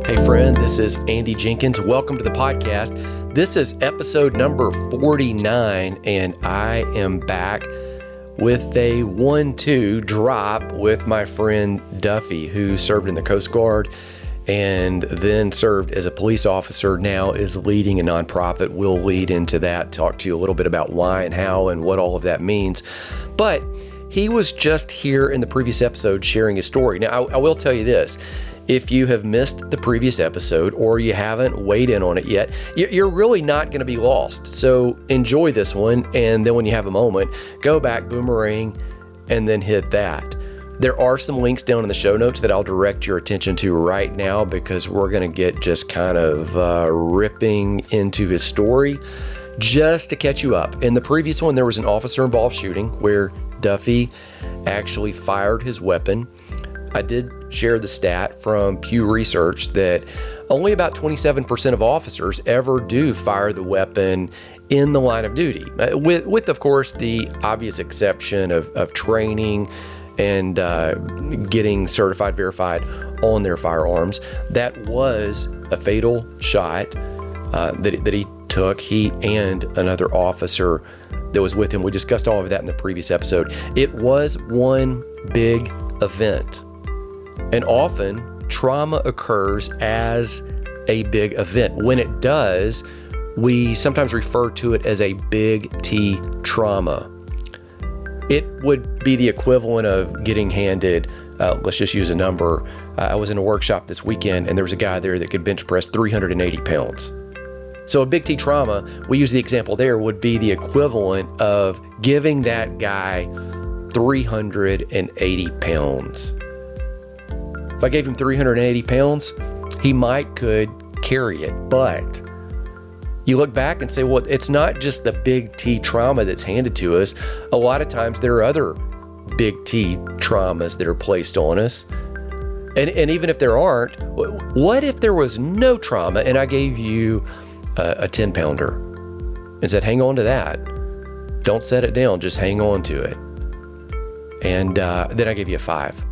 Hey friend, this is Andy Jenkins. Welcome to the podcast. This is episode number 49, and I am back with a 1-2 drop with my friend Duffy, who served in the Coast Guard and then served as a police officer, now is leading a nonprofit. We'll lead into that, talk to you a little bit about why and how and what all of that means. But he was just here in the previous episode sharing his story. Now, I will tell you this. If you have missed the previous episode or you haven't weighed in on it yet, you're really not going to be lost. So enjoy this one, and then when you have a moment, go back, boomerang, and then hit that. There are some links down in the show notes that I'll direct your attention to right now, because we're going to get just kind of ripping into his story just to catch you up. In the previous one, there was an officer-involved shooting where Duffy actually fired his weapon. I did share the stat from Pew Research that only about 27% of officers ever do fire the weapon in the line of duty, with of course, the obvious exception of training and getting certified, verified on their firearms. That was a fatal shot that he took, he and another officer that was with him. We discussed all of that in the previous episode. It was one big event. And often, trauma occurs as a big event. When it does, we sometimes refer to it as a big T trauma. It would be the equivalent of getting handed, let's just use a number. I was in a workshop this weekend, and there was a guy there that could bench press 380 pounds. So a big T trauma, we use the example there, would be the equivalent of giving that guy 380 pounds. If I gave him 380 pounds, he could carry it. But you look back and say, well, it's not just the big T trauma that's handed to us. A lot of times there are other big T traumas that are placed on us. And even if there aren't, what if there was no trauma and I gave you a 10 pounder and said, hang on to that. Don't set it down, just hang on to it. And then I gave you a 5.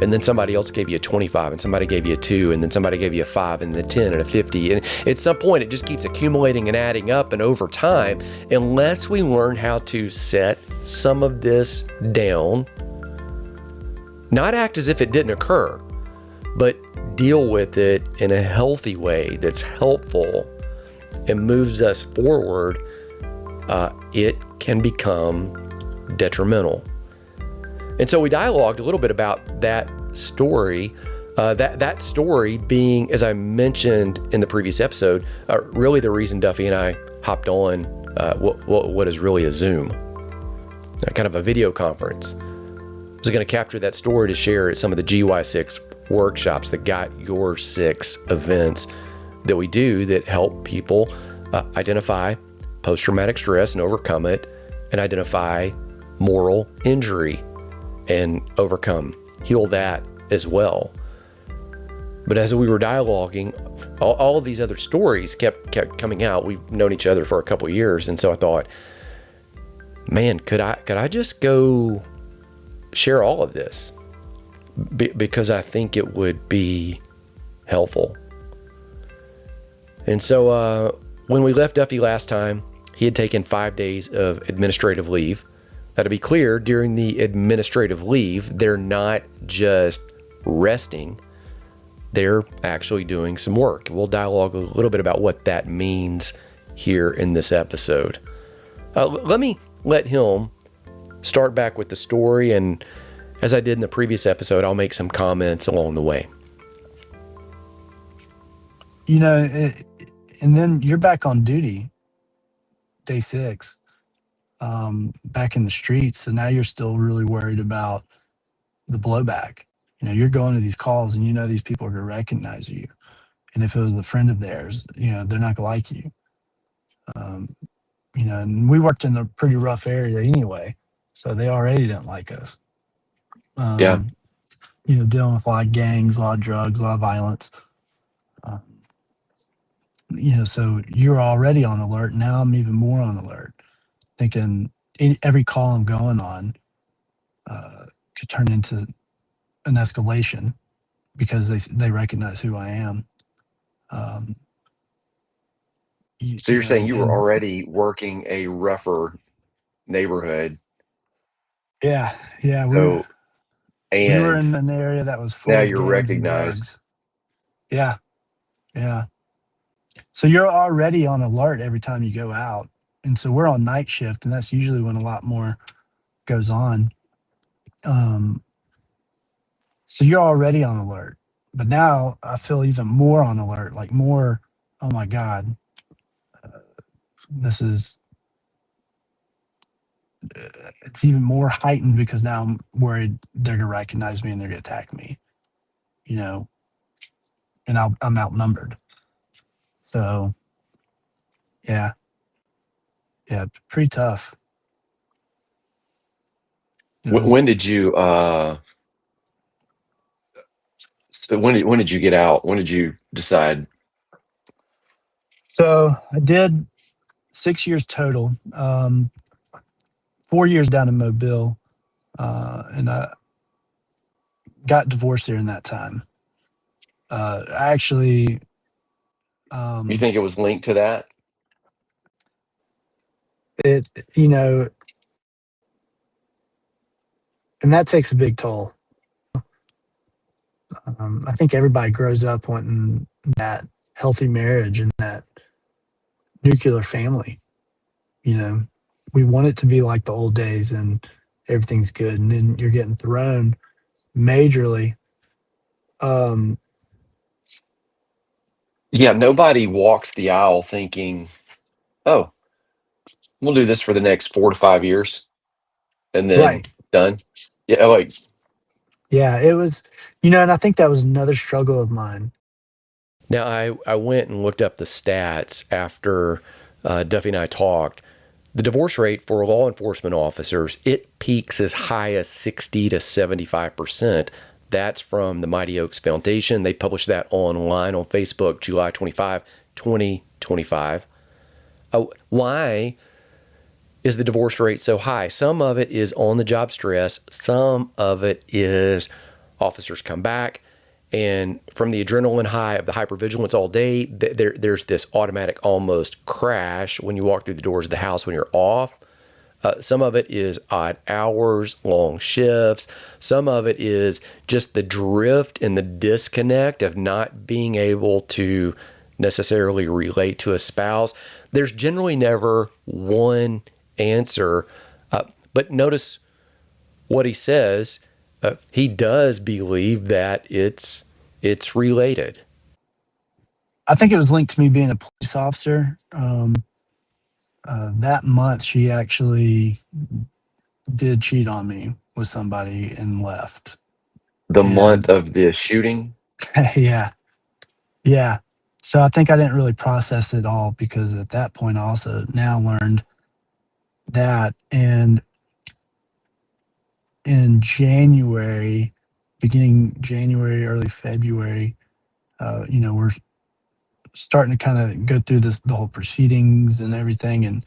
And then somebody else gave you a 25, and somebody gave you a 2, and then somebody gave you a 5, and a 10, and a 50. And at some point, it just keeps accumulating and adding up. And over time, unless we learn how to set some of this down, not act as if it didn't occur, but deal with it in a healthy way that's helpful and moves us forward, it can become detrimental. And so we dialogued a little bit about that story, that story being, as I mentioned in the previous episode, really the reason Duffy and I hopped on what is really a Zoom, kind of a video conference. I was going to capture that story to share at some of the GY6 workshops, the Got Your 6 events that we do that help people identify post-traumatic stress and overcome it, and identify moral injury and heal that as well. But as we were dialoguing, all of these other stories kept coming out. We've known each other for a couple of years, and so I thought, man, could I just go share all of this? Because I think it would be helpful. And so when we left Duffy last time, he had taken 5 days of administrative leave. Now, to be clear, during the administrative leave, they're not just resting, they're actually doing some work. We'll dialogue a little bit about what that means here in this episode. Let me let him start back with the story, and as I did in the previous episode, I'll make some comments along the way. You know, and then you're back on duty, day 6. Back in the streets. So now you're still really worried about the blowback. You know, you're going to these calls and you know these people are going to recognize you. And if it was a friend of theirs, you know, they're not going to like you. You know, and we worked in a pretty rough area anyway. So they already didn't like us. Yeah. You know, dealing with a lot of gangs, a lot of drugs, a lot of violence. You know, so you're already on alert. Now I'm even more on alert, thinking every call I'm going on could turn into an escalation. because they recognize who I am. Um, So you're saying you were and already working a rougher neighborhood. yeah, yeah, So, we were and in an area that was now full of you're gangs and recognized. drugs. Yeah, yeah. So you're already on alert every time you go out. And so we're on night shift, and that's usually when a lot more goes on. Um, so you're already on alert. But now I feel even more on alert, like more, oh my God, this is, it's even more heightened because now I'm worried they're going to recognize me and they're going to attack me, you know, and I'm outnumbered. So yeah, yeah, pretty tough. It was, When did you so when did you get out? When did you decide? so I did 6 years total, 4 years down in Mobile, and I got divorced during that time. I actually, You um, think it was linked to that? it, you know, and that takes a big toll. I think everybody grows up wanting that healthy marriage and that nuclear family. You know, we want it to be like the old days and everything's good, and then you're getting thrown majorly. Um, Yeah, nobody walks the aisle thinking, "Oh, we'll do this for the next 4 to 5 years, and then right. done." Yeah, like Yeah, it was, and I think that was another struggle of mine. now I went and looked up the stats after Duffy and I talked. The divorce rate for law enforcement officers, it peaks as high as 60 to 75%. That's from the Mighty Oaks Foundation. They published that online on Facebook, July 25, 2025. Why is the divorce rate so high? Some of it is on the job stress. Some of it is officers come back, and from the adrenaline high of the hypervigilance all day, there's this automatic almost crash when you walk through the doors of the house when you're off. Some of it is odd hours, long shifts. Some of it is just the drift and the disconnect of not being able to necessarily relate to a spouse. There's generally never one answer. But notice what he says. He does believe that it's related. I think it was linked to me being a police officer. That month, she actually did cheat on me with somebody and left. The And month of the shooting. yeah, yeah. So I think I didn't really process it all because at that point, I also now learned that. And in January, beginning January, early February, we're starting to kind of go through the whole proceedings and everything. And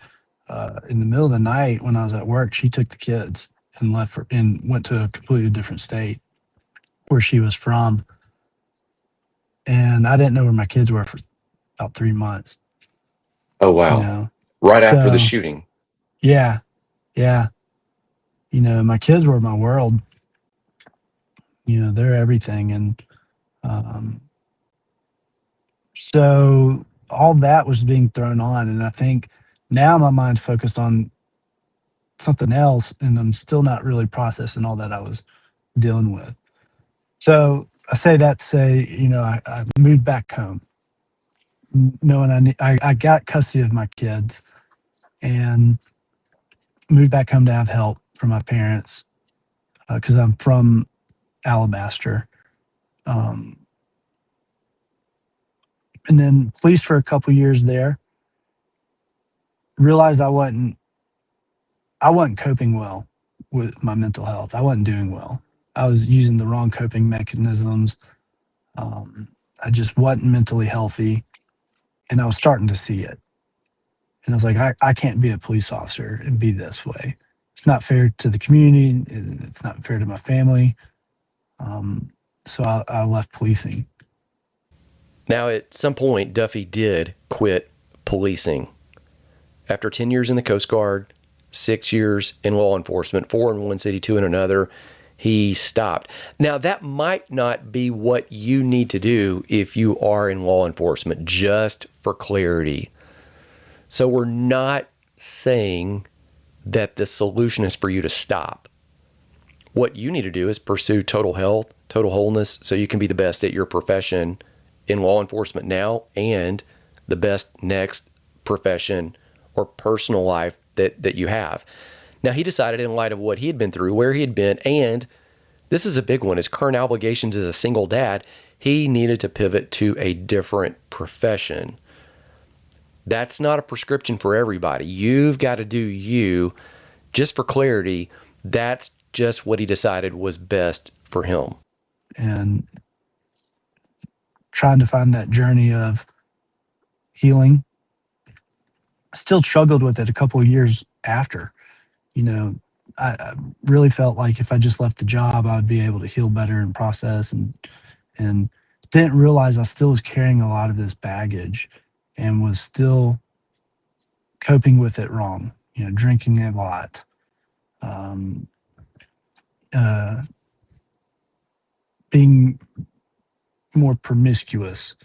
in the middle of the night when I was at work, she took the kids and left and went to a completely different state where she was from. And I didn't know where my kids were for about 3 months, Oh you wow! know. Right after the So shooting. yeah, yeah, my kids were my world. They're everything. And um, so all that was being thrown on, and I think now my mind's focused on something else, and I'm still not really processing all that I was dealing with. So I say that to say, I moved back home, knowing I got custody of my kids, and moved back home to have help from my parents because I'm from Alabaster. Um, and then police for a couple years there. Realized I wasn't coping well with my mental health. I wasn't doing well. I was using the wrong coping mechanisms. Um, I just wasn't mentally healthy, and I was starting to see it. And I was like, I can't be a police officer and be this way. It's not fair to the community. It's not fair to my family. Um, So I left policing. Now, at some point, Duffy did quit policing. After 10 years in the Coast Guard, 6 years in law enforcement, 4 in one city, 2 in another, he stopped. Now, that might not be what you need to do if you are in law enforcement, just for clarity. So we're not saying that the solution is for you to stop. What you need to do is pursue total health, total wholeness, so you can be the best at your profession in law enforcement now and the best next profession or personal life that you have. Now, he decided in light of what he had been through, where he had been, and this is a big one, his current obligations as a single dad, he needed to pivot to a different profession. That's not a prescription for everybody. You've got to do you. Just for clarity, that's just what he decided was best for him. And trying to find that journey of healing. Still struggled with it a couple of years after. I really felt like if I just left the job, I would be able to heal better and process, and didn't realize I still was carrying a lot of this baggage and was still coping with it wrong. Drinking a lot, uh, being more promiscuous,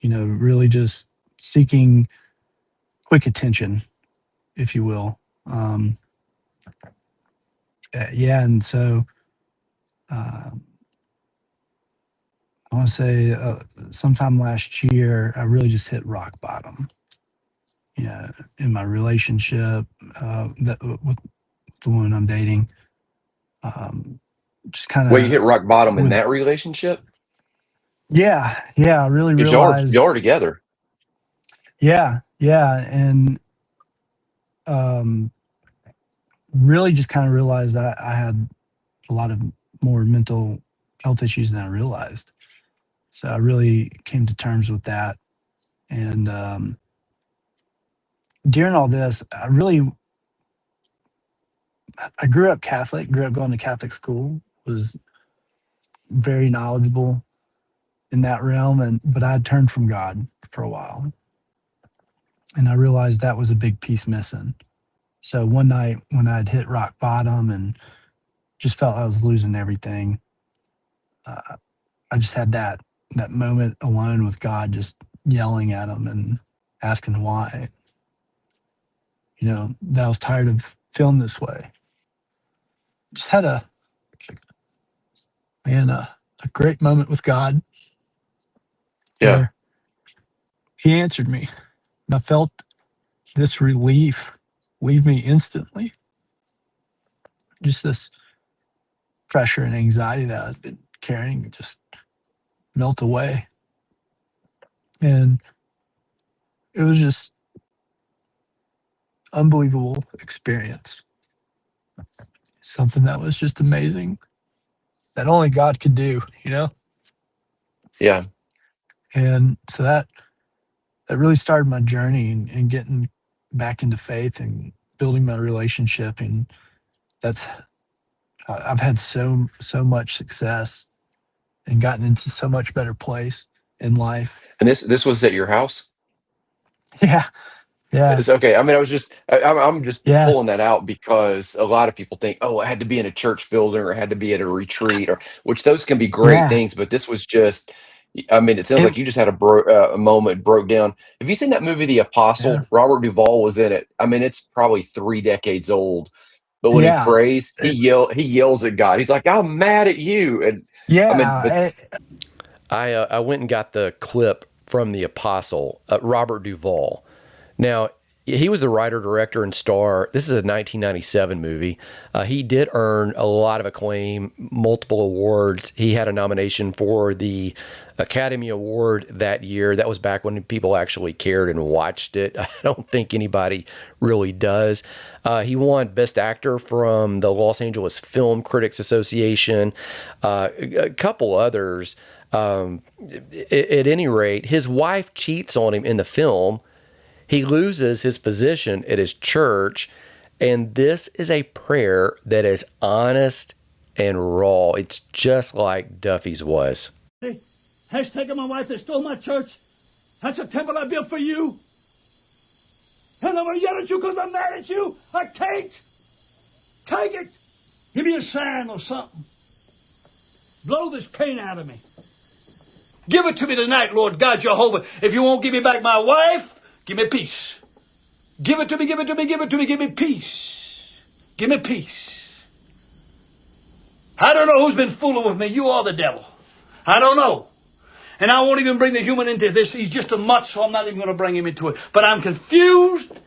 really just seeking quick attention, if you will. Yeah, and so I want to say sometime last year, I really just hit rock bottom. In my relationship with the woman I'm dating, just kind Well, you of hit rock bottom in with that relationship? yeah, I really Because y'all are realized together. yeah, and um, really just kind of realized I had a lot of more mental health issues than I realized. So I really came to terms with that. And during all this, I grew up Catholic, grew up going to Catholic school, was very knowledgeable in that realm, but I had turned from God for a while. And I realized that was a big piece missing. So one night when I'd hit rock bottom and just felt I was losing everything, I just had that moment alone with God, just yelling at him and asking why. That I was tired of feeling this way. Just had a great moment with God Yeah. where he answered me. And I felt this relief leave me instantly. Just this pressure and anxiety that I've been carrying just melt away. And it was just unbelievable experience. Something that was just amazing that only God could do. Yeah. And so that really started my journey and getting back into faith and building my relationship. And that's I've had so much success and gotten into so much better place in life. And this was at your house? Yeah, yeah, It's okay. I mean, I'm just yeah, pulling that out because a lot of people think, oh, it had to be in a church building or it had to be at a retreat, or which those can be great yeah. things, but this was just. I mean, it sounds It, like you just had a moment, broke down. Have you seen that movie, The yeah, Apostle? Robert Duvall was in it. I mean, it's probably 3 decades old, but when he yeah, prays, it, he yells at God. He's like, "I'm mad at you," and I mean, but yeah, I went and got the clip from The Apostle, Robert Duvall. Now, he was the writer, director, and star. This is a 1997 movie. He did earn a lot of acclaim, multiple awards. He had a nomination for the Academy Award that year. That was back when people actually cared and watched it. I don't think anybody really does. He won Best Actor from the Los Angeles Film Critics Association, a couple others. At any rate, his wife cheats on him in the film. He loses his position at his church, and this is a prayer that is honest and raw. It's just like Duffy's was. Hashtag my wife that stole my church. That's a temple I built for you. And I'm going to yell at you because I'm mad at you. I can't. Take it. Give me a sign or something. Blow this pain out of me. Give it to me tonight, Lord God Jehovah. If you won't give me back my wife, give me peace. Give it to me, give it to me, give it to me, give me peace. Give me peace. I don't know who's been fooling with me, you or the devil. I don't know. And I won't even bring the human into this. He's just a mutt, so I'm not even going to bring him into it. But I'm confused.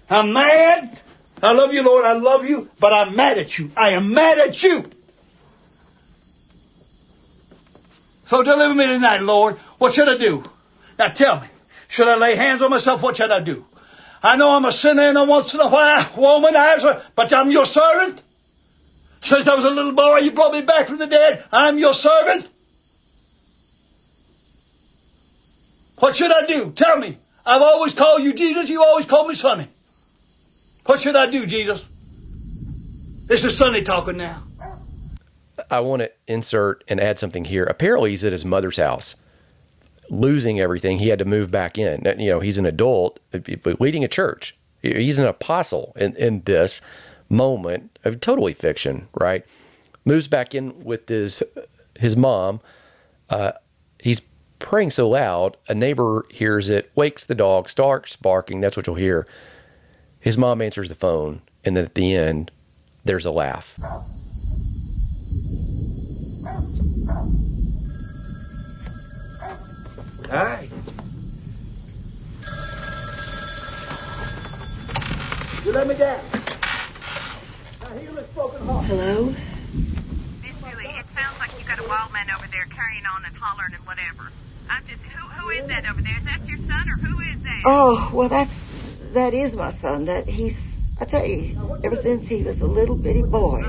I'm mad. I love you, Lord. I love you. But I'm mad at you. I am mad at you. So deliver me tonight, Lord. What should I do? Now tell me. Should I lay hands on myself? What should I do? I know I'm a sinner and once in a while womanizer, but I'm your servant. Since I was a little boy, you brought me back from the dead. I'm your servant. What should I do? Tell me. I've always called you Jesus. You always called me Sonny. What should I do, Jesus? This is Sonny talking now. I want to insert and add something here. Apparently, he's at his mother's house, losing everything. He had to move back in. You know, he's an adult, but leading a church. He's an apostle in this moment of totally fiction, right? Moves back in with his mom. He's praying so loud, a neighbor hears it, wakes the dog, starts barking. That's what you'll hear. His mom answers the phone, and then at the end, there's a laugh. Hi. You let me down. Now heal this broken heart. Hello? Miss Julie, it sounds like you got a wild man over there carrying on and hollering and whatever. Who is that over there? Is that your son or who is that? Oh, well, that is my son. I tell you, ever since he was a little bitty boy,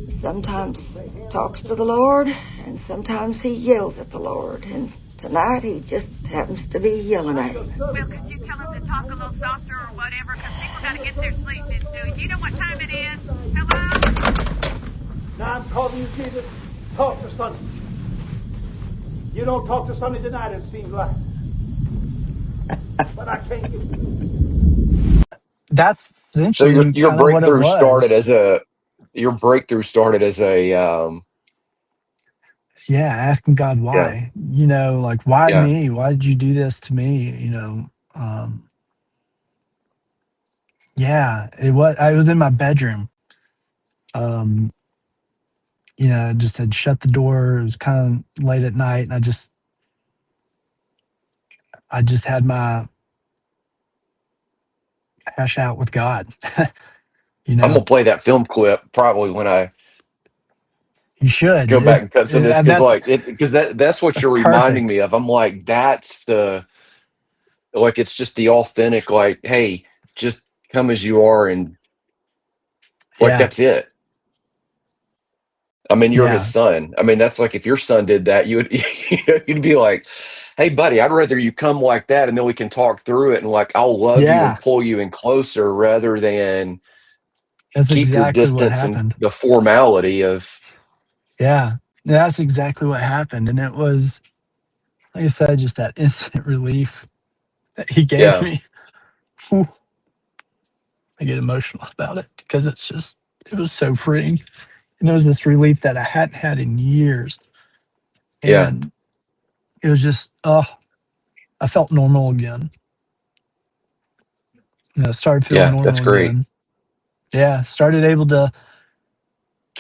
he sometimes talks to the Lord, and sometimes he yells at the Lord, and tonight he just happens to be yelling at him. Well, could you tell him to talk a little softer or whatever? Because people got to get their sleep, Miss Julie. Do you know what time it is? Hello? Now I'm calling you, Jesus. Talk to Sonny. You don't talk to Sonny tonight, it seems like. But I can't get That's So essentially your kind of what it breakthrough started was. as a Yeah, asking God yeah, why. You know, like, why yeah. me? Why did you do this to me? You know, yeah, it was. I was in my bedroom. Um, you know, I just had shut the door. It was kind of late at night, and I just had my hash out with God. You I'm know, gonna play that film clip probably when I you should. go back and cut some of this And because that's what that's you're reminding me perfect. of. I'm like, that's the like it's just the authentic, like, hey, just come as you are, and like Yeah, that's it. I mean, you're his yeah, son. I mean, that's like if your son did that, you would you'd be like, hey, buddy, I'd rather you come like that, and then we can talk through it, and like I'll love you and yeah. pull you in closer rather than That's keep your exactly what distance and happened. the formality of Yeah, that's exactly what happened, and it was, like I said, just that instant relief that he gave yeah, me. Whew, I get emotional about it because it was so freeing. And it was this relief that I hadn't had in years. yeah, And it was just, oh, I felt normal again. You know, I started feeling yeah. That's normal great. again. Yeah, started able to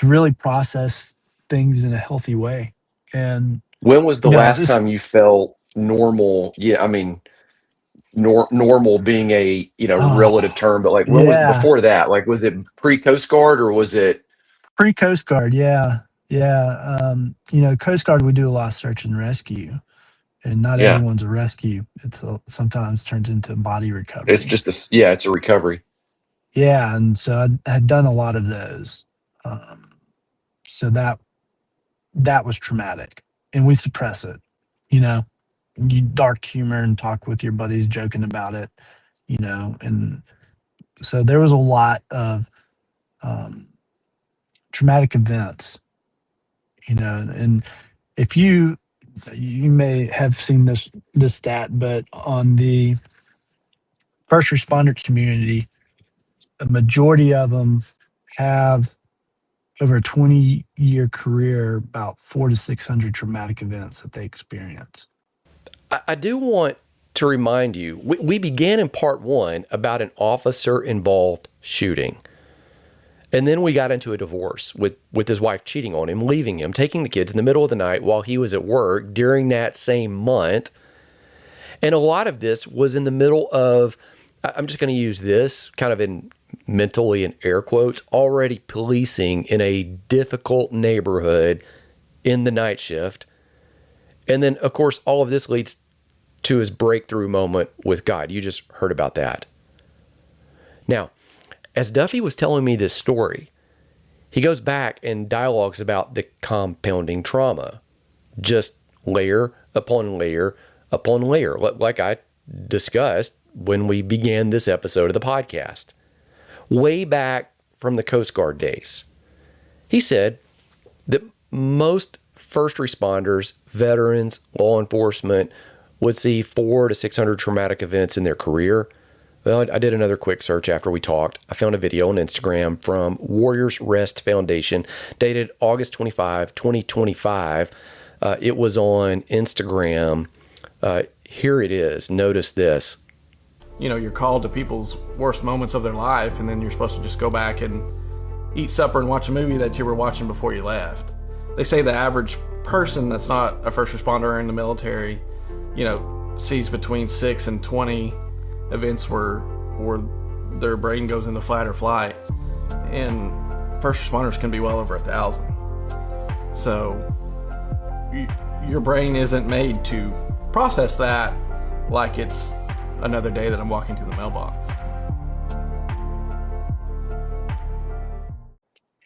really process things in a healthy way. And, When was you the know, last this, time you felt normal? Yeah, I mean, normal being a relative oh, term, but like when was yeah, before that? Like was it pre Coast Guard or was it? pre Coast Guard. Yeah, yeah. You know, Coast Guard, we do a lot of search and rescue, and not Yeah, everyone's a rescue. Sometimes turns into body it's recovery. just yeah, it's a recovery. Yeah, and so I had done a lot of those. Um, so that was traumatic, and we suppress it. You know, you dark humor and talk with your buddies, joking about it. You know, and so there was a lot of um, traumatic events, And if you may have seen this stat, but on the first responder community, a majority of them have over a 20-year career about 400 to 600 traumatic events that they experience. I do want to remind you, we began in part 1 about an officer-involved shooting. And then we got into a divorce with his wife cheating on him, leaving him, taking the kids in the middle of the night while he was at work during that same month. And a lot of this was in the middle of, I'm just going to use this kind of mentally in air quotes, already policing in a difficult neighborhood in the night shift. And then, of course, all of this leads to his breakthrough moment with God. You just heard about that. Now, as Duffy was telling me this story, he goes back and dialogues about the compounding trauma, just layer upon layer upon layer, like I discussed when we began this episode of the podcast, way back from the Coast Guard days. He said that most first responders, veterans, law enforcement would see 400 to 600 traumatic events in their career. Well, I did another quick search after we talked. I found a video on Instagram from Warriors Rest Foundation, dated August 25, 2025. It was on Instagram. Here it is. Notice this. You're called to people's worst moments of their life, and then you're supposed to just go back and eat supper and watch a movie that you were watching before you left. They say the average person that's not a first responder or in the military, sees between 6 and 20 events where their brain goes into fight or flight, and first responders can be well over 1,000. So your brain isn't made to process that like it's another day that I'm walking to the mailbox.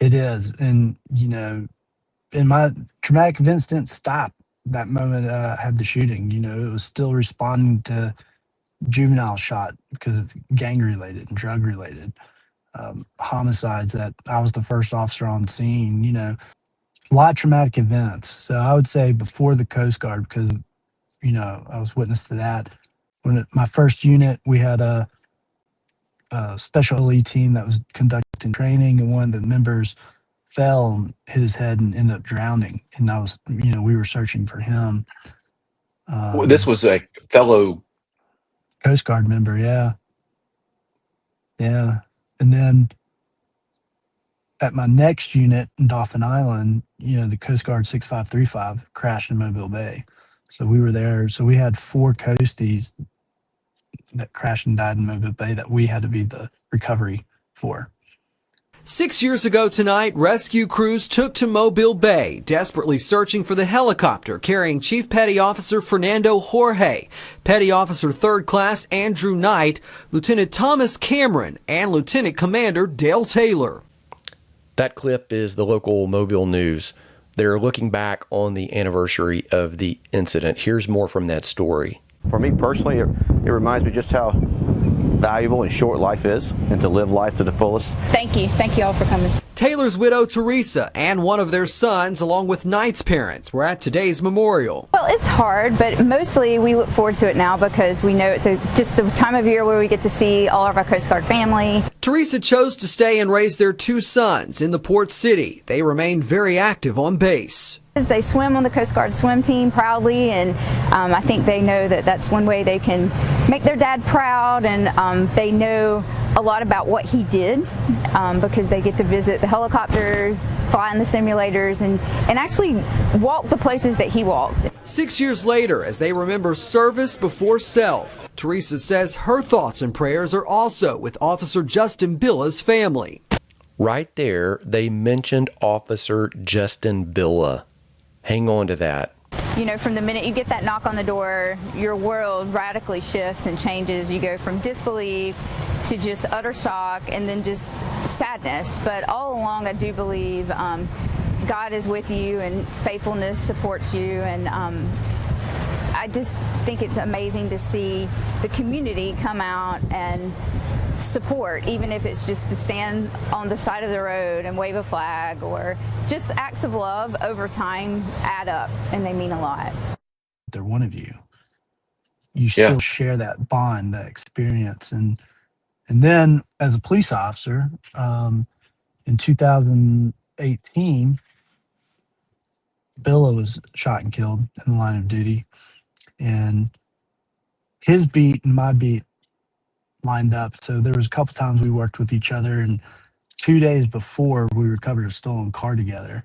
It is. And and my traumatic events didn't stop that moment I had the shooting. It was still responding to juvenile shot because it's gang related and drug related, homicides that I was the first officer on scene, a lot of traumatic events. So I would say before the Coast Guard, because I was witness to that. My first unit, we had a special LE team that was conducting training, and one of the members fell and hit his head and ended up drowning, and I was we were searching for him. This was a fellow Coast Guard member, yeah. And then at my next unit in Dauphin Island, the Coast Guard 6535 crashed in Mobile Bay. So we were there. So we had 4 coasties that crashed and died in Mobile Bay that we had to be the recovery for. 6 years ago tonight, rescue crews took to Mobile Bay, desperately searching for the helicopter carrying Chief Petty Officer Fernando Jorge, Petty Officer 3rd Class Andrew Knight, Lieutenant Thomas Cameron, and Lieutenant Commander Dale Taylor. That clip is the local Mobile News. They're looking back on the anniversary of the incident. Here's more from that story. For me personally, it reminds me just how valuable and short life is, and to live life to the fullest. Thank you all for coming. Taylor's widow, Teresa, and one of their sons, along with Knight's parents, were at today's memorial. Well, it's hard, but mostly we look forward to it now because we know it's just the time of year where we get to see all of our Coast Guard family. Teresa chose to stay and raise their 2 sons in the port city. They remained very active on base. They swim on the Coast Guard swim team proudly, and I think they know that that's one way they can make their dad proud, and they know a lot about what he did because they get to visit the helicopters, fly in the simulators, and actually walk the places that he walked. 6 years later, as they remember service before self, Teresa says her thoughts and prayers are also with Officer Justin Billa's family. Right there, they mentioned Officer Justin Billa. Hang on to that. From the minute you get that knock on the door, your world radically shifts and changes. You go from disbelief to just utter shock and then just sadness. But all along, I do believe God is with you and faithfulness supports you. And I just think it's amazing to see the community come out and support, even if it's just to stand on the side of the road and wave a flag, or just acts of love over time add up, and they mean a lot. They're one of you. You still share that bond, that experience. And then as a police officer, in 2018, Billa was shot and killed in the line of duty. And his beat and my beat lined up. So there was a couple times we worked with each other, and 2 days before we recovered a stolen car together.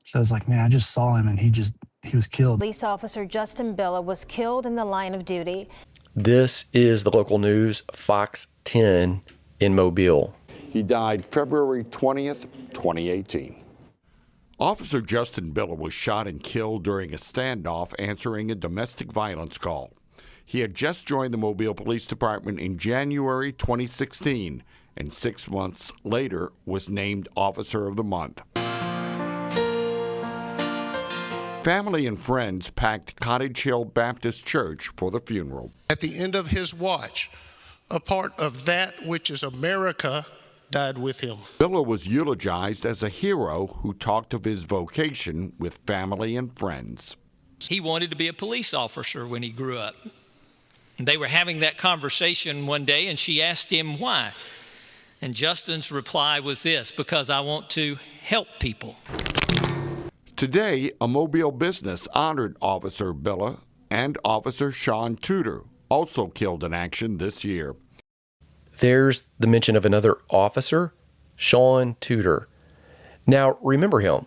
So I was like, man, I just saw him and he was killed. Police officer Justin Billa was killed in the line of duty. This is the local news, Fox 10 in Mobile. He died February 20th, 2018. Officer Justin Billa was shot and killed during a standoff answering a domestic violence call. He had just joined the Mobile Police Department in January 2016, and 6 months later was named Officer of the Month. Family and friends packed Cottage Hill Baptist Church for the funeral. At the end of his watch, a part of that which is America died with him. Billa was eulogized as a hero who talked of his vocation with family and friends. He wanted to be a police officer when he grew up. They were having that conversation one day, and she asked him why. And Justin's reply was this: because I want to help people. Today, a Mobile business honored Officer Billa and Officer Sean Tudor, also killed in action this year. There's the mention of another officer, Sean Tudor. Now, remember him.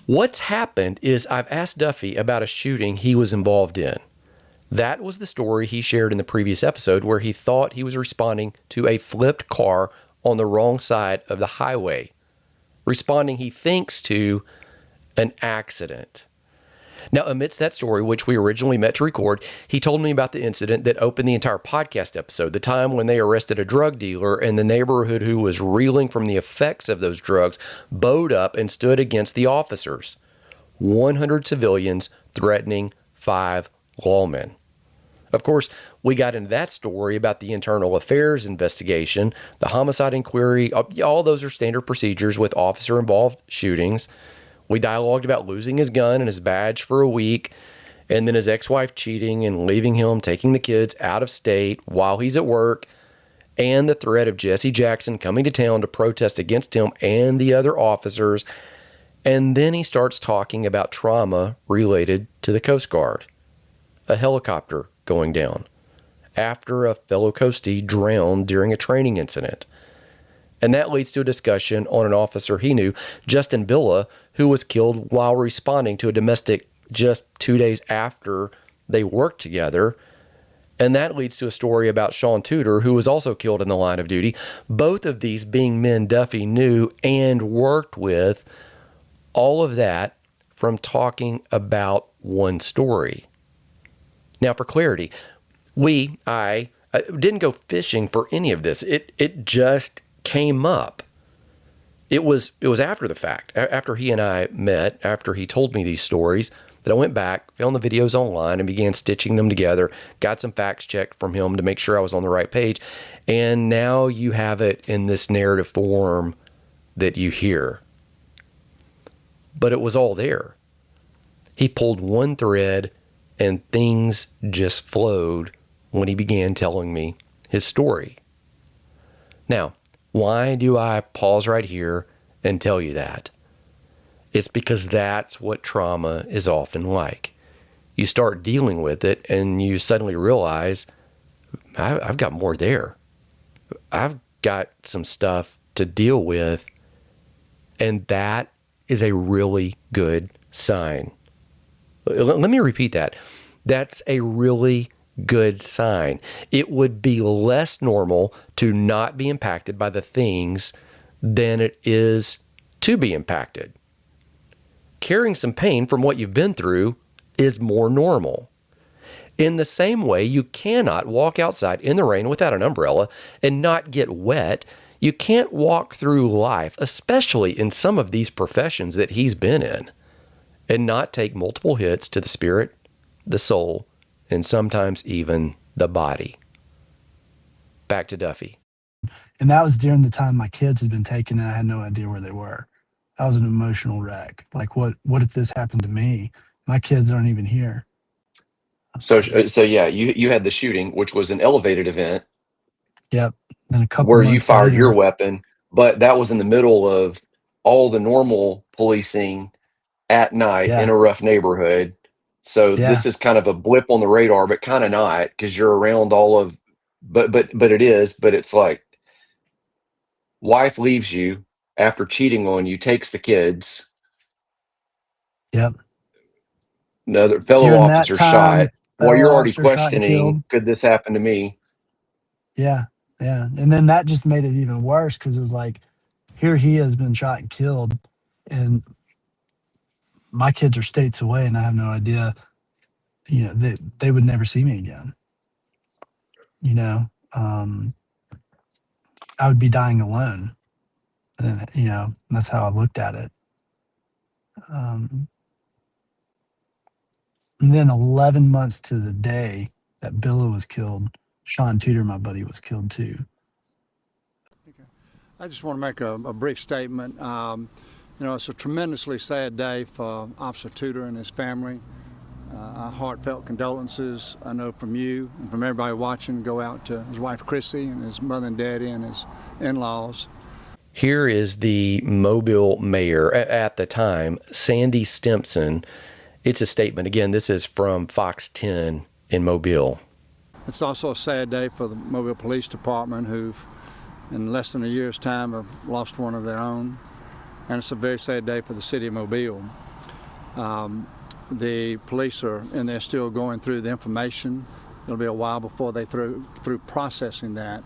What's happened is I've asked Duffy about a shooting he was involved in. That was the story he shared in the previous episode, where he thought he was responding to a flipped car on the wrong side of the highway. Responding, he thinks, to an accident. Now, amidst that story, which we originally met to record, he told me about the incident that opened the entire podcast episode, the time when they arrested a drug dealer and the neighborhood who was reeling from the effects of those drugs bowed up and stood against the officers. 100 civilians threatening 5 lawmen. Of course, we got into that story about the internal affairs investigation, the homicide inquiry. All those are standard procedures with officer-involved shootings. We dialogued about losing his gun and his badge for a week, and then his ex-wife cheating and leaving him, taking the kids out of state while he's at work, and the threat of Jesse Jackson coming to town to protest against him and the other officers. And then he starts talking about trauma related to the Coast Guard. A helicopter going down after a fellow Coastie drowned during a training incident. And that leads to a discussion on an officer he knew, Justin Billa, who was killed while responding to a domestic just 2 days after they worked together. And that leads to a story about Sean Tudor, who was also killed in the line of duty. Both of these being men Duffy knew and worked with. All of that from talking about one story. Now, for clarity, I didn't go fishing for any of this. It just came up. It was after the fact, after he and I met, after he told me these stories, that I went back, found the videos online, and began stitching them together, got some facts checked from him to make sure I was on the right page, and now you have it in this narrative form that you hear. But it was all there. He pulled one thread, and things just flowed when he began telling me his story. Now, why do I pause right here and tell you that? It's because that's what trauma is often like. You start dealing with it and you suddenly realize, I've got more there. I've got some stuff to deal with, and that is a really good sign. Let me repeat that. That's a really good sign. It would be less normal to not be impacted by the things than it is to be impacted. Carrying some pain from what you've been through is more normal. In the same way, you cannot walk outside in the rain without an umbrella and not get wet. You can't walk through life, especially in some of these professions that he's been in, and not take multiple hits to the spirit, the soul, and sometimes even the body. Back to Duffy. And that was during the time my kids had been taken and I had no idea where they were. That was an emotional wreck. Like, what if this happened to me? My kids aren't even here. So yeah, you had the shooting, which was an elevated event. Yep. And a couple where you months fired later, your weapon, but that was in the middle of all the normal policing at night in a rough neighborhood. So this is kind of a blip on the radar, but kind of not, because you're around all of, but it's like, wife leaves you after cheating on you, takes the kids. Yep. Another fellow During officer that time, shot. While you're already officer shot and killed. questioning, could this happen to me? Yeah. Yeah. And then that just made it even worse because it was like, here he has been shot and killed, and my kids are states away, and I have no idea, you know, they would never see me again. You know, I would be dying alone. And, you know, that's how I looked at it. And then 11 months to the day that Billa was killed, Sean Tudor, my buddy, was killed too. I just want to make a brief statement. You know, it's a tremendously sad day for Officer Tudor and his family. Our heartfelt condolences, I know, from you and from everybody watching, go out to his wife Chrissy and his mother and daddy and his in-laws. Here is the Mobile mayor at the time, Sandy Stimpson. It's a statement. Again, this is from Fox 10 in Mobile. It's also a sad day for the Mobile Police Department, who've in less than a year's time have lost one of their own. And it's a very sad day for the city of Mobile. The police are in there still going through the information. It'll be a while before they through processing that.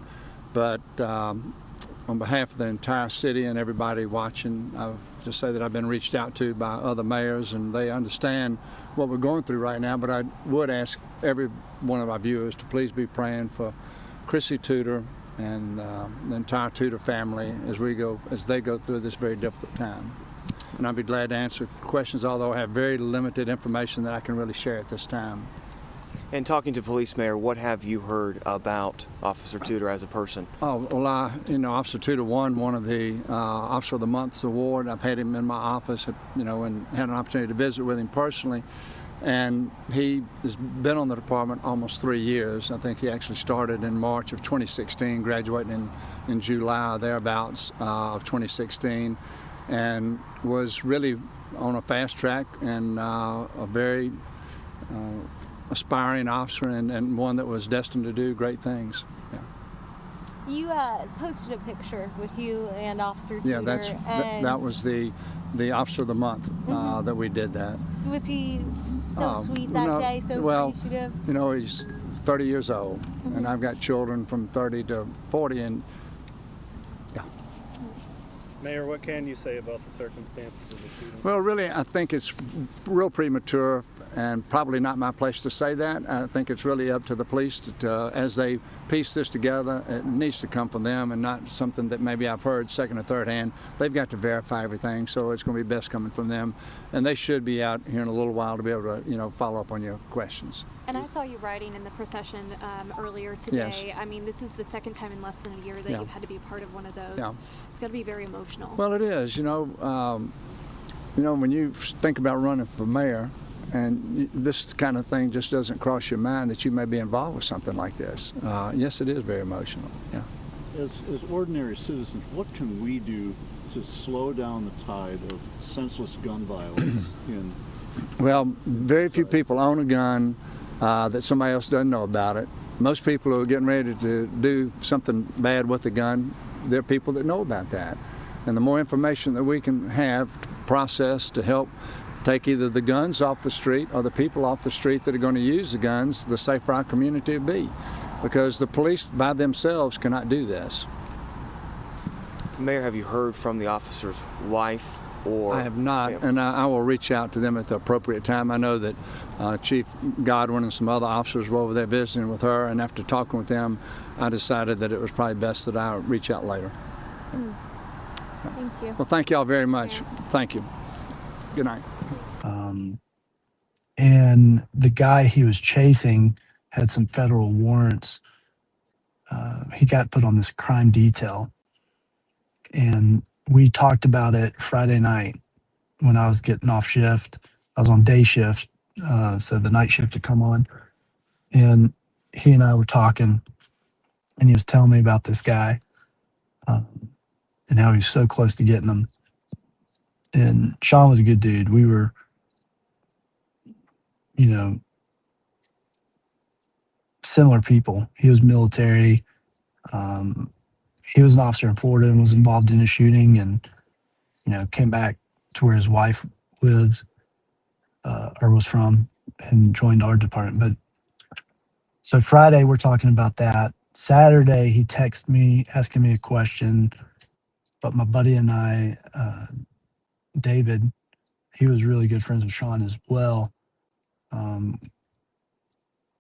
But on behalf of the entire city and everybody watching, I'll just say that I've been reached out to by other mayors, and they understand what we're going through right now. But I would ask every one of our viewers to please be praying for Chrissy Tudor and the entire Tudor family as they go through this very difficult time. And I'd be glad to answer questions, although I have very limited information that I can really share at this time. And talking to Police Mayor, what have you heard about Officer Tudor as a person? Oh, well, Officer Tudor won one of the Officer of the Month's award. I've had him in my office, and had an opportunity to visit with him personally. And he has been on the department almost 3 years. I think he actually started in March of 2016, graduating in July, thereabouts, of 2016, and was really on a fast track and a very aspiring officer and one that was destined to do great things. Yeah. You posted a picture with you and Officer Tudor. Yeah, that was the Officer of the Month that we did that. Was he so sweet that day, so appreciative? You know, he's 30 years old, and I've got children from 30 to 40, and yeah. Mayor, what can you say about the circumstances of the shooting? Well, really, I think it's real premature and probably not my place to say that. I think it's really up to the police to, as they piece this together. It needs to come from them and not something that maybe I've heard second or third hand. They've got to verify everything, so it's going to be best coming from them. And they should be out here in a little while to be able to, follow up on your questions. And I saw you riding in the procession earlier today. Yes. I mean, this is the second time in less than a year that you've had to be a part of one of those. Yeah. It's got to be very emotional. Well, it is. When you think about running for mayor, and this kind of thing just doesn't cross your mind that you may be involved with something like this. Yes, it is very emotional. Yeah. As ordinary citizens, what can we do to slow down the tide of senseless gun violence in? Well, very few people own a gun that somebody else doesn't know about it. Most people who are getting ready to do something bad with a gun, they're people that know about that. And the more information that we can have to process to help take either the guns off the street or the people off the street that are going to use the guns, the safer our community will be. Because the police by themselves cannot do this. Mayor, have you heard from the officer's wife? Or I have not, and I will reach out to them at the appropriate time. I know that Chief Godwin and some other officers were over there visiting with her, and after talking with them, I decided that it was probably best that I reach out later. Thank you. Well, thank you all very much. Thank you. Good night. and the guy he was chasing had some federal warrants. He got put on this crime detail, and we talked about it Friday night when I was getting off shift. I was on day shift, so the night shift had come on, and he and I were talking, and he was telling me about this guy, and how he's so close to getting him. And Sean was a good dude. We were, similar people. He was military. He was an officer in Florida and was involved in a shooting, and came back to where his wife lives, or was from, and joined our department. But so Friday we're talking about that. Saturday he texted me asking me a question, but my buddy and I, David, he was really good friends with Sean as well.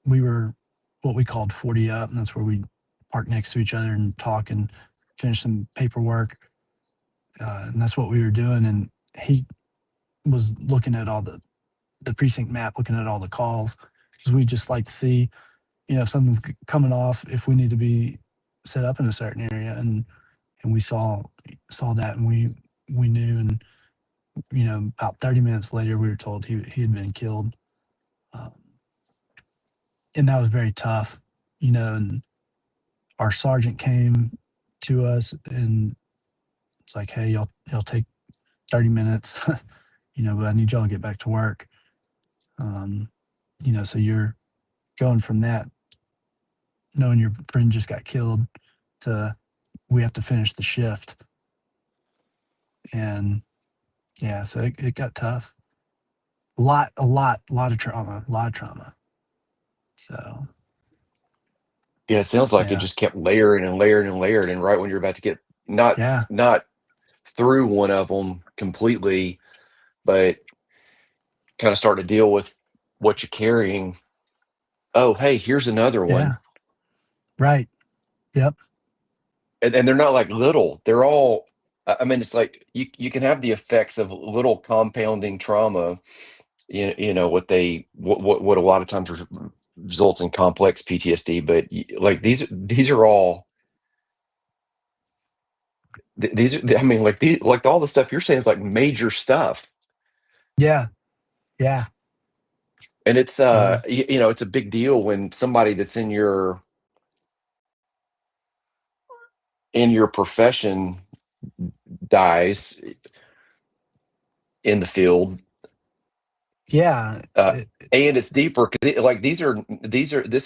We were what we called 40 up, and that's where we park next to each other and talk and finish some paperwork. And that's what we were doing. And he was looking at all the precinct map, looking at all the calls, because we just like to see, if something's coming off, if we need to be set up in a certain area. And we saw that, and we knew. And about 30 minutes later, we were told he had been killed. And that was very tough, and our sergeant came to us, and it's like, hey, y'all take 30 minutes, but I need y'all to get back to work. So you're going from that, knowing your friend just got killed, to we have to finish the shift. And yeah, so it got tough. A lot of trauma. So Yeah, it sounds like it yeah. just kept layering and layering and layering. And right when you're about to get not through one of them completely, but kind of start to deal with what you're carrying. Oh, hey, here's another one. Yeah. Right. Yep. And they're not like little. They're all, I mean, it's like you can have the effects of little compounding trauma, what a lot of times results in complex PTSD. But like these are all, these are, I mean, like all the stuff you're saying is like major stuff. Yeah. Yeah. And it's it's a big deal when somebody that's in your profession dies in the field. Yeah. And it's deeper because like this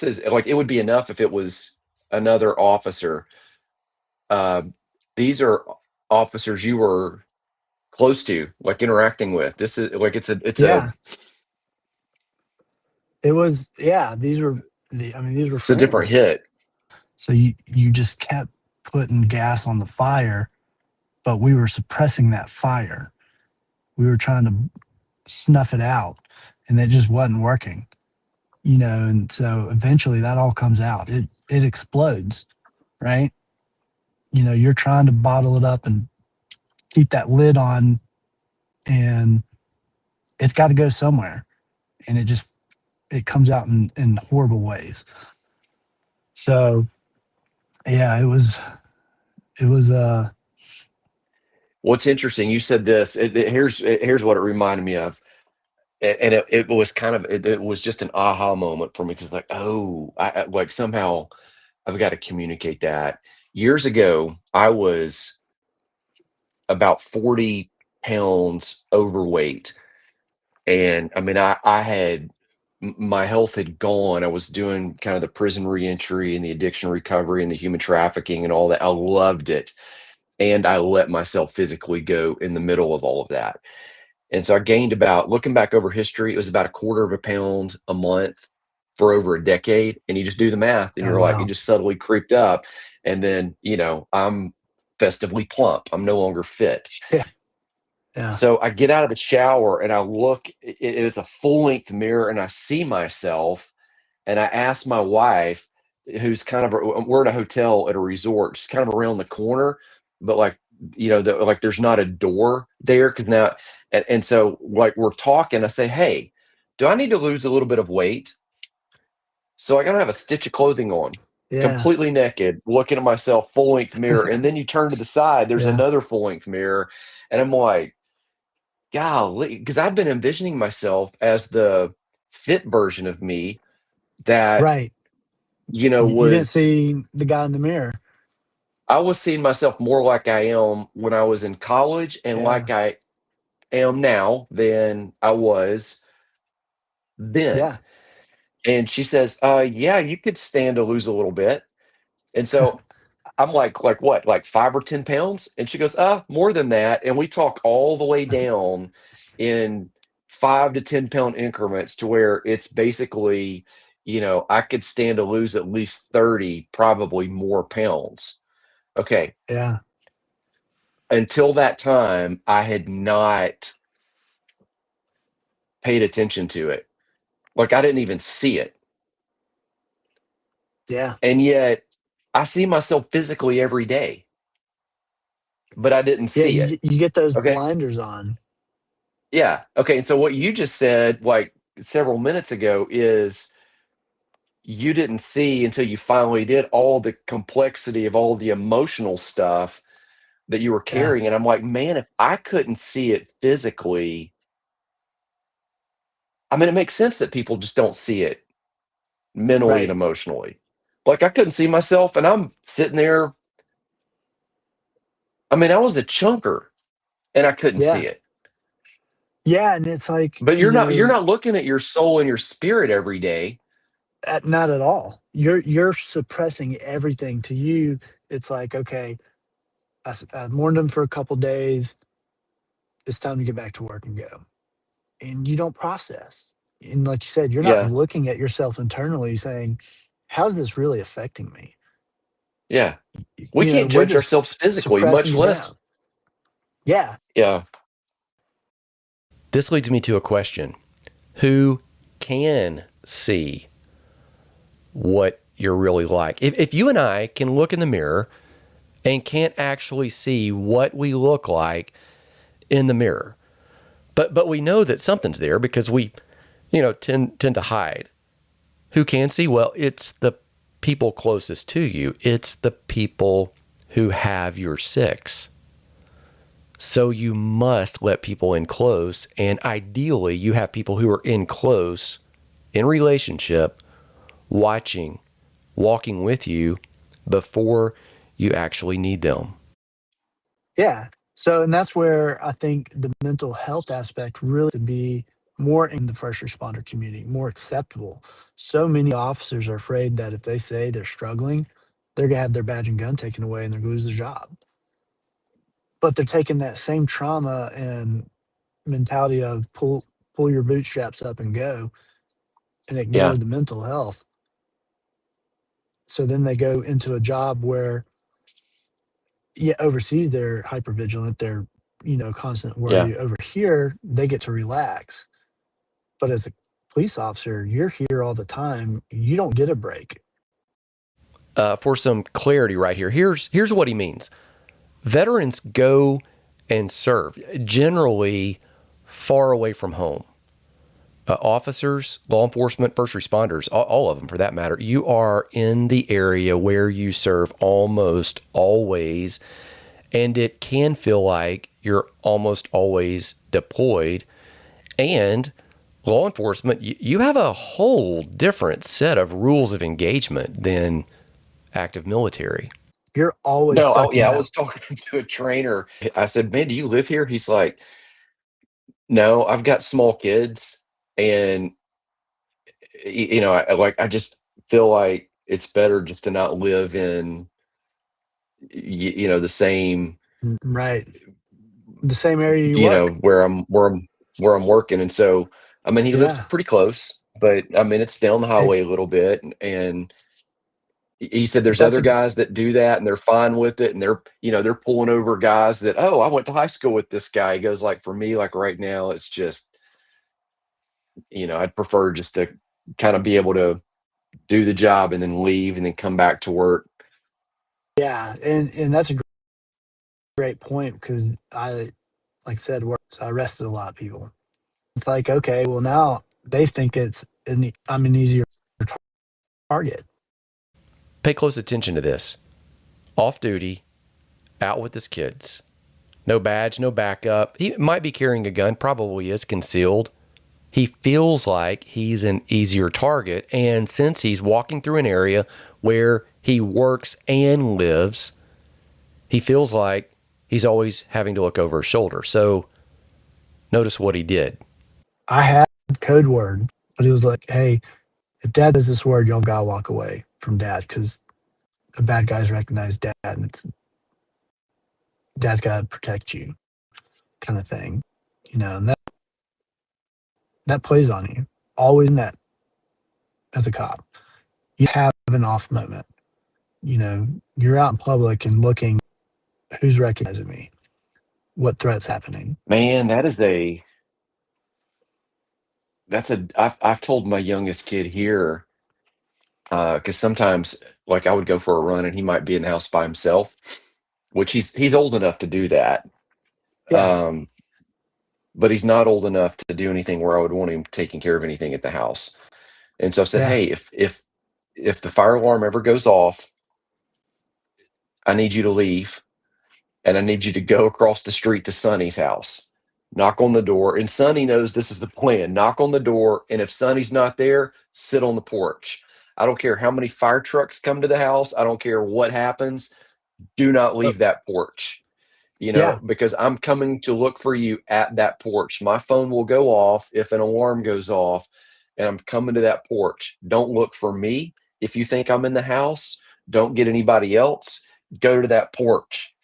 is like, it would be enough if it was another officer. These are officers you were close to, like interacting with. This is like it's it was, these were these were it's a different friends. hit. So you just kept putting gas on the fire, but we were suppressing that fire. We were trying to snuff it out, and it just wasn't working. And so eventually that all comes out. It explodes, right? You're trying to bottle it up and keep that lid on, and it's got to go somewhere. And it comes out in horrible ways. So yeah, it was What's interesting, you said this, here's what it reminded me of. And it was kind of, it was just an aha moment for me, because like, oh, I like somehow I've got to communicate that. Years ago, I was about 40 pounds overweight. And I mean, I had, my health had gone. I was doing kind of the prison reentry and the addiction recovery and the human trafficking and all that. I loved it. And I let myself physically go in the middle of all of that. And so I gained about, looking back over history, it was about 1/4 pound a month for over a decade. And you just do the math, and you're like, it just subtly creeped up. And then, I'm festively plump. I'm no longer fit. Yeah. So I get out of the shower and I look, it's a full length mirror, and I see myself, and I ask my wife, who's kind of, we're at a hotel at a resort, just kind of around the corner, but like, like there's not a door there, because now, and so like we're talking, I say, hey, do I need to lose a little bit of weight? So I got to have a stitch of clothing on, completely naked, looking at myself, full length mirror. And then you turn to the side, there's another full length mirror. And I'm like, golly, because I've been envisioning myself as the fit version of me that, Right. You didn't see the guy in the mirror. I was seeing myself more like I am when I was in college and like I am now than I was then. Yeah. And she says, yeah, you could stand to lose a little bit. And so I'm like what, like 5 or 10 pounds? And she goes, more than that. And we talk all the way down in 5 to 10 pound increments to where it's basically, I could stand to lose at least 30, probably more pounds. Okay. Yeah. Until that time, I had not paid attention to it. Like I didn't even see it. Yeah. And yet I see myself physically every day, but I didn't see it. You get those Okay. blinders on. Yeah. Okay. And so what you just said, like several minutes ago, is you didn't see until you finally did all the complexity of all the emotional stuff that you were carrying. And I'm like, man, if I couldn't see it physically, I mean, it makes sense that people just don't see it mentally and emotionally. Like I couldn't see myself and I'm sitting there. I mean, I was a chunker and I couldn't see it. Yeah, and it's like, But you're not looking at your soul and your spirit every day. Not at all. You're suppressing everything. To you, it's like, okay, I mourned him for a couple days. It's time to get back to work and go. And you don't process. And like you said, you're not looking at yourself internally saying, how's this really affecting me? Yeah. We can't judge ourselves physically, much less. Yeah. Yeah. This leads me to a question. Who can see what you're really like? If you and I can look in the mirror and can't actually see what we look like in the mirror, but we know that something's there because we, tend to hide. Who can see? Well, it's the people closest to you. It's the people who have your 6. So you must let people in close, and ideally you have people who are in close, in relationship, watching, walking with you before you actually need them. Yeah. So, and that's where I think the mental health aspect really to be more in the first responder community, more acceptable. So many officers are afraid that if they say they're struggling, they're going to have their badge and gun taken away and they're going to lose their job. But they're taking that same trauma and mentality of pull your bootstraps up and go and ignore the mental health. So then they go into a job where, overseas they're hypervigilant, they're, constant worry. Over here, they get to relax. But as a police officer, you're here all the time. You don't get a break. For some clarity right here, here's what he means. Veterans go and serve, generally far away from home. Officers, law enforcement, first responders, all of them for that matter, you are in the area where you serve almost always, and it can feel like you're almost always deployed. And law enforcement, you have a whole different set of rules of engagement than active military. You're always I was talking to a trainer. I said, man, do you live here? He's like, no, I've got small kids. And, I just feel like it's better just to not live in, the same, right. The same area you work. Where I'm working. And so, I mean, he lives pretty close, but I mean, it's down the highway a little bit. And he said there's other guys that do that and they're fine with it. And they're pulling over guys that, I went to high school with this guy. He goes, like, for me, like right now, it's just, I'd prefer just to kind of be able to do the job and then leave and then come back to work. Yeah. And that's a great point because I, like I said, so I arrested a lot of people. It's like, okay, well now they think I'm an easier target. Pay close attention to this. Off duty, out with his kids. No badge, no backup. He might be carrying a gun, probably is concealed. He feels like he's an easier target. And since he's walking through an area where he works and lives, he feels like he's always having to look over his shoulder. So notice what he did. I had code word, but he was like, hey, if dad does this word, y'all gotta walk away from dad because the bad guys recognize dad and dad's gotta protect you kind of thing. And that plays on you. Always in that as a cop. You have an off moment. You're out in public and looking, who's recognizing me? What threat's happening? Man, I've told my youngest kid here, because sometimes like I would go for a run and he might be in the house by himself, which he's old enough to do that. Yeah. But he's not old enough to do anything where I would want him taking care of anything at the house. And so I said, hey, if the fire alarm ever goes off, I need you to leave and I need you to go across the street to Sonny's house, knock on the door. And Sonny knows this is the plan. Knock on the door. And if Sonny's not there, sit on the porch. I don't care how many fire trucks come to the house. I don't care what happens. Do not leave that porch, because I'm coming to look for you at that porch. My phone will go off if an alarm goes off and I'm coming to that porch. Don't look for me. If you think I'm in the house, don't get anybody else. Go to that porch.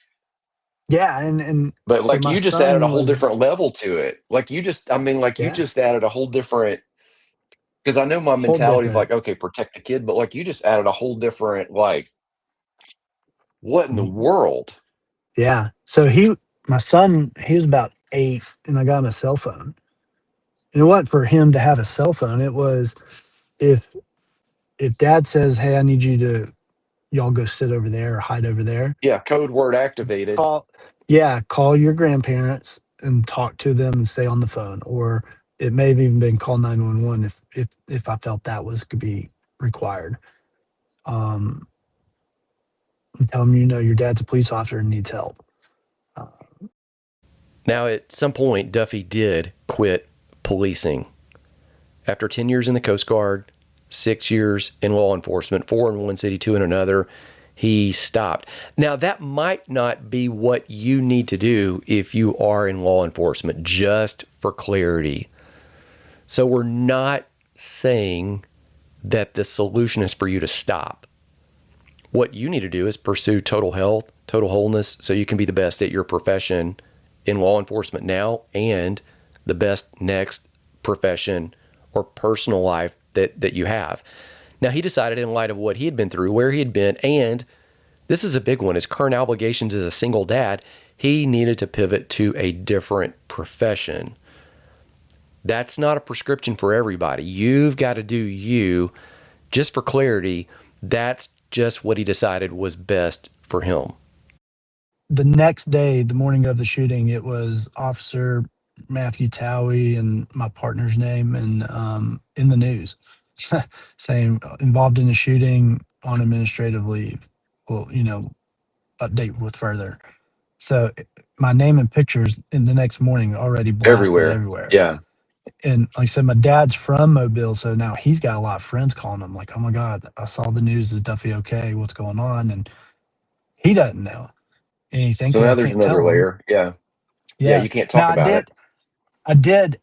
Yeah. And but so you just added a whole different level to it. You just added a whole different, because I know my mentality of okay, protect the kid, but you just added a whole different, what in the world? Yeah. So my son, he was about 8 and I got him a cell phone. And it wasn't for him to have a cell phone. It was if dad says, hey, I need y'all go sit over there or hide over there. Yeah. Code word activated. Call your grandparents and talk to them and stay on the phone. Or it may have even been call 911 if I felt that could be required. And tell them, your dad's a police officer and needs help. Now, at some point, Duffy did quit policing. After 10 years in the Coast Guard, 6 years in law enforcement, 4 in one city, 2 in another, he stopped. Now, that might not be what you need to do if you are in law enforcement, just for clarity. So we're not saying that the solution is for you to stop. What you need to do is pursue total health, total wholeness, so you can be the best at your profession in law enforcement now and the best next profession or personal life that you have. Now, he decided in light of what he had been through, where he had been, and this is a big one, his current obligations as a single dad, he needed to pivot to a different profession. That's not a prescription for everybody. You've got to do you. Just for clarity, that's just what he decided was best for him. The next day, the morning of the shooting, it was Officer Matthew Towie and my partner's name and in the news saying involved in a shooting on administrative leave. Well, update with further. So my name and pictures in the next morning already blasted everywhere. Yeah. And like I said, my dad's from Mobile, so now he's got a lot of friends calling him like, oh my God, I saw the news. Is Duffy okay? What's going on? And he doesn't know anything. So now there's another layer. Yeah. You can't talk about it. I did.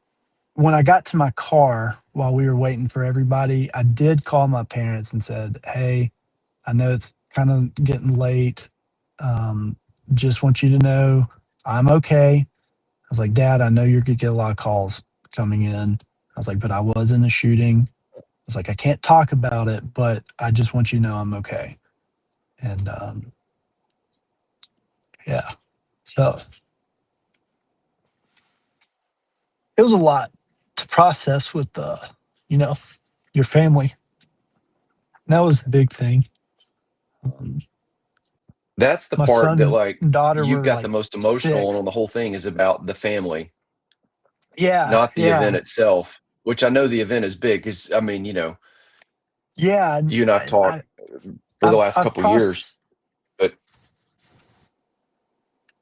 When I got to my car while we were waiting for everybody, I did call my parents and said, hey, I know it's kind of getting late. Just want you to know I'm okay. I was like, Dad, I know you're going to get a lot of calls coming in. I was like, but I was in a shooting. I was like, I can't talk about it, but I just want you to know I'm okay. And so it was a lot to process with, your family. That was the big thing. That's the part that daughter you've were got the most emotional 6. on the whole thing is about the family. Yeah. Not the event itself. which I know the event is big because, I mean, Yeah. you and I've talked for the last couple of years, but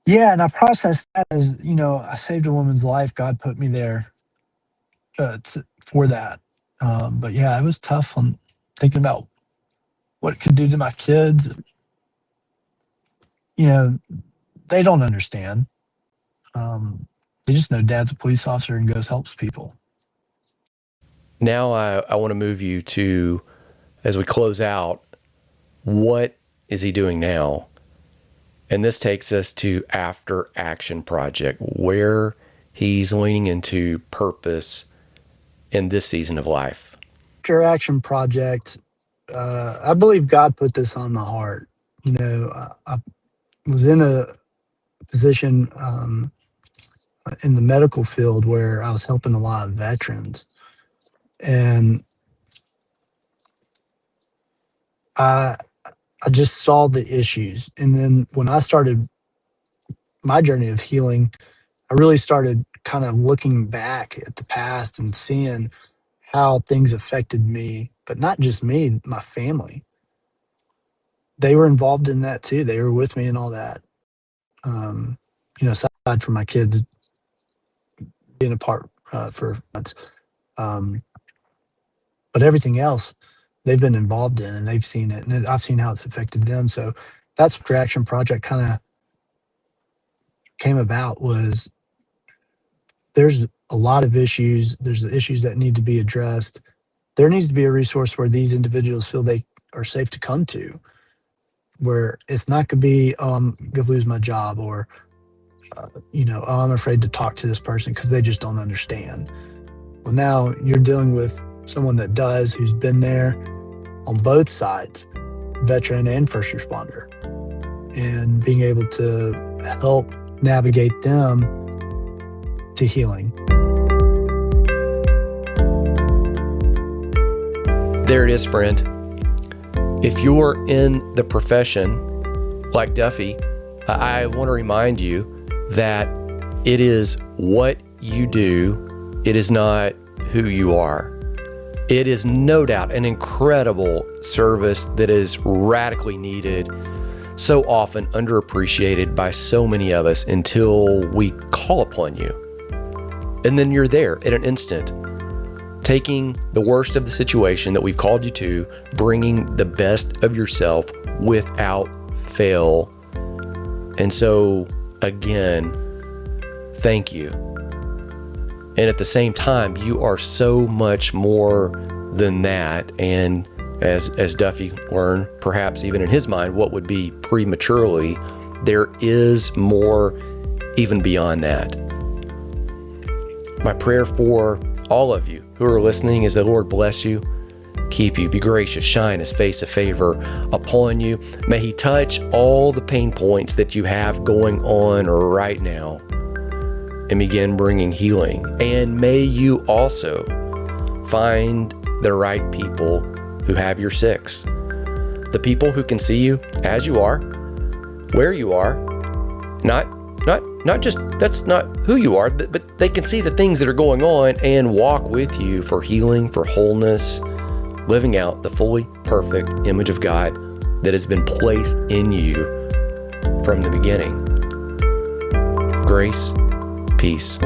yeah, and I processed that as, I saved a woman's life. God put me there for that. But yeah, it was tough on thinking about what it could do to my kids. They don't understand. They just know dad's a police officer and goes helps people. Now I want to move you to, as we close out, what is he doing now? And this takes us to After Action Project, where he's leaning into purpose in this season of life. After Action Project, I believe God put this on my heart. I was in a position in the medical field where I was helping a lot of veterans. And I just saw the issues. And then when I started my journey of healing, I really started kind of looking back at the past and seeing how things affected me, but not just me, my family. They were involved in that too. They were with me and all that. Aside from my kids being apart for months. But everything else they've been involved in, and they've seen it, and I've seen how it's affected them. So that's what the Action Project kind of came about. Was there's a lot of issues. There's the issues that need to be addressed. There needs to be a resource where these individuals feel they are safe to come to, where it's not going to be, I'm going to lose my job, or, I'm afraid to talk to this person because they just don't understand. Well, now you're dealing with someone that does, who's been there on both sides, veteran and first responder, and being able to help navigate them to healing. There it is, friend. If you're in the profession like Duffy, I want to remind you that it is what you do. It is not who you are. It is no doubt an incredible service that is radically needed, so often underappreciated by so many of us until we call upon you. And then you're there in an instant, taking the worst of the situation that we've called you to, bringing the best of yourself without fail. And so, again, thank you. And at the same time, you are so much more than that. And as Duffy learned, perhaps even in his mind, what would be prematurely, there is more even beyond that. My prayer for all of you who are listening is that the Lord bless you, keep you, be gracious, shine his face of favor upon you. May he touch all the pain points that you have going on right now and begin bringing healing. And may you also find the right people who have your six. The people who can see you as you are, where you are, not just that's not who you are, but they can see the things that are going on and walk with you for healing, for wholeness, living out the fully perfect image of God that has been placed in you from the beginning. Grace, peace.